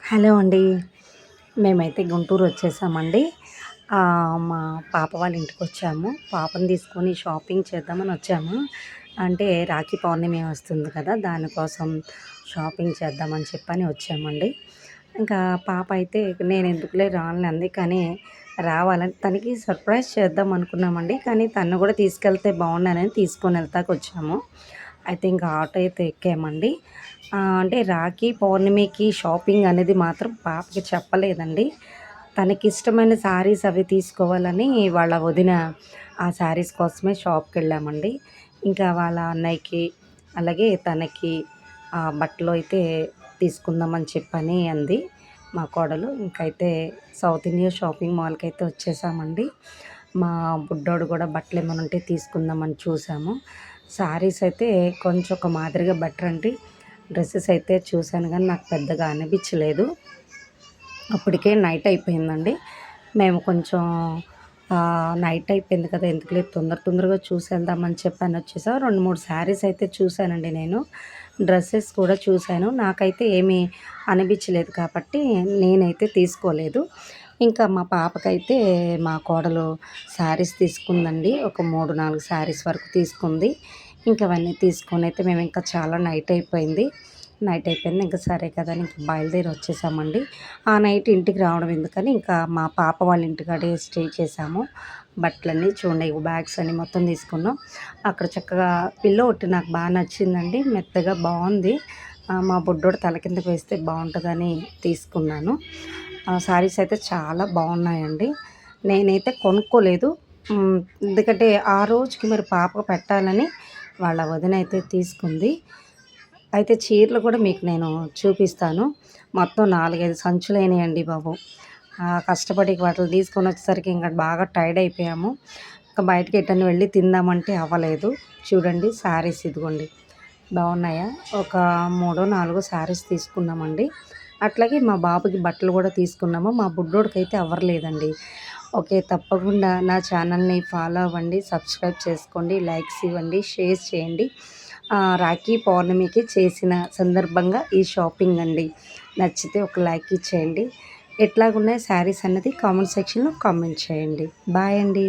Hello అండి. మేమైతే గుంటూరు వచ్చేసామండి. మా పాప వాళ్ళ ఇంటికొచ్చాము. పాపని తీసుకొని షాపింగ్ చేద్దామని వచ్చాము. అంటే రాఖీ పౌర్ణమి వస్తుంది కదా! దానికోసం షాపింగ్ చేద్దామని చెప్పని వచ్చామండి. ఇంకా పాప అయితే నేనెందుకులే రానులే అంది. కానీ రావాలని తనకి సర్ప్రైజ్ చేద్దాం అనుకున్నామండి. కానీ తనను కూడా తీసుకెళ్తే బాగుండనని తీసుకొని వెళ్తాకొచ్చాము. అయితే ఇంకా ఆటో అయితే ఎక్కామండి. అంటే రాఖీ పౌర్ణమికి షాపింగ్ అనేది మాత్రం పాపకి చెప్పలేదండి. తనకిష్టమైన శారీస్ అవి తీసుకోవాలని వాళ్ళ వదిన ఆ శారీస్ కోసమే షాప్‌కెళ్ళామండి. ఇంకా వాళ్ళ అన్నయ్యకి, అలాగే తనకి బట్టలు అయితే తీసుకుందామని చెప్పని అంది మా కోడలు. ఇంకైతే సౌత్ ఇండియా షాపింగ్ మాల్‌కైతే వచ్చేసామండి. మా బుడ్డోడు కూడా బట్టలేమైనా ఉంటే తీసుకుందామని చూసాము. శారీస్ అయితే కొంచెం ఒక మాదిరిగా బెటర్ అండి. డ్రెసెస్ అయితే చూసాను కానీ నాకు పెద్దగా అనిపించలేదు. అప్పటికే నైట్ అయిపోయిందండి. మేము కొంచెం నైట్ అయిపోయింది కదా! ఎందుకులే తొందరగా చూసి వెళ్దామని చెప్పని వచ్చేసాం. 2, 3 శారీస్ అయితే చూసానండి నేను. డ్రెసెస్ కూడా చూసాను. నాకైతే ఏమీ అనిపించలేదు కాబట్టి నేనైతే తీసుకోలేదు. ఇంకా మా పాపకైతే మా కోడలు శారీస్ తీసుకుందండి. ఒక 3, 4 శారీస్ వరకు తీసుకుంది. ఇంక అవన్నీ తీసుకొనైతే మేము ఇంకా చాలా నైట్ అయిపోయింది. ఇంకా సరే కదా అని ఇంక బయలుదేరి వచ్చేసామండి. ఆ నైట్ ఇంటికి రావడం ఎందుకని ఇంకా మా పాప వాళ్ళ ఇంటికాడే స్టే చేసాము. బట్టలన్నీ చూడండి బ్యాగ్స్ అన్నీ మొత్తం తీసుకున్నాం. అక్కడ చక్కగా పిల్లో ఒకటి నాకు బాగా నచ్చిందండి. మెత్తగా బాగుంది. మా బుడ్డోడు తల కిందకి వేస్తే బాగుంటుందని తీసుకున్నాను. శారీస్ అయితే చాలా బాగున్నాయండి. నేనైతే కొనుక్కోలేదు. ఎందుకంటే ఆ రోజుకి మరి పాపకు పెట్టాలని వాళ్ళ వదిన అయితే తీసుకుంది. అయితే చీరలు కూడా మీకు నేను చూపిస్తాను. మొత్తం 4, 5 సంచులైనాయండి బాబు. కష్టపడి వాటిని తీసుకొని వచ్చేసరికి ఇంక బాగా టైర్డ్ అయిపోయాము. ఇంకా బయటకి ఎటన్నా వెళ్ళి తిందామంటే అవ్వలేదు. చూడండి శారీస్ ఇదిగోండి బాగున్నాయా? ఒక 3, 4 శారీస్ తీసుకున్నామండి. అట్లాగే మా బాబుకి బట్టలు కూడా తీసుకున్నాము. మా బుడ్డోడికైతే అవ్వలేదండి. ఓకే. తప్పకుండా నా ఛానల్ని ఫాలో అవ్వండి, సబ్స్క్రైబ్ చేసుకోండి, లైక్స్ ఇవ్వండి, షేర్ చేయండి. రాఖీ పౌర్ణమికి చేసిన సందర్భంగా ఈ షాపింగ్ అండి. నచ్చితే ఒక లైక్ ఇచ్చేయండి. ఎట్లాగున్నాయి శారీస్ అన్నది కామెంట్ సెక్షన్‌లో కామెంట్ చేయండి. బాయ్ అండి.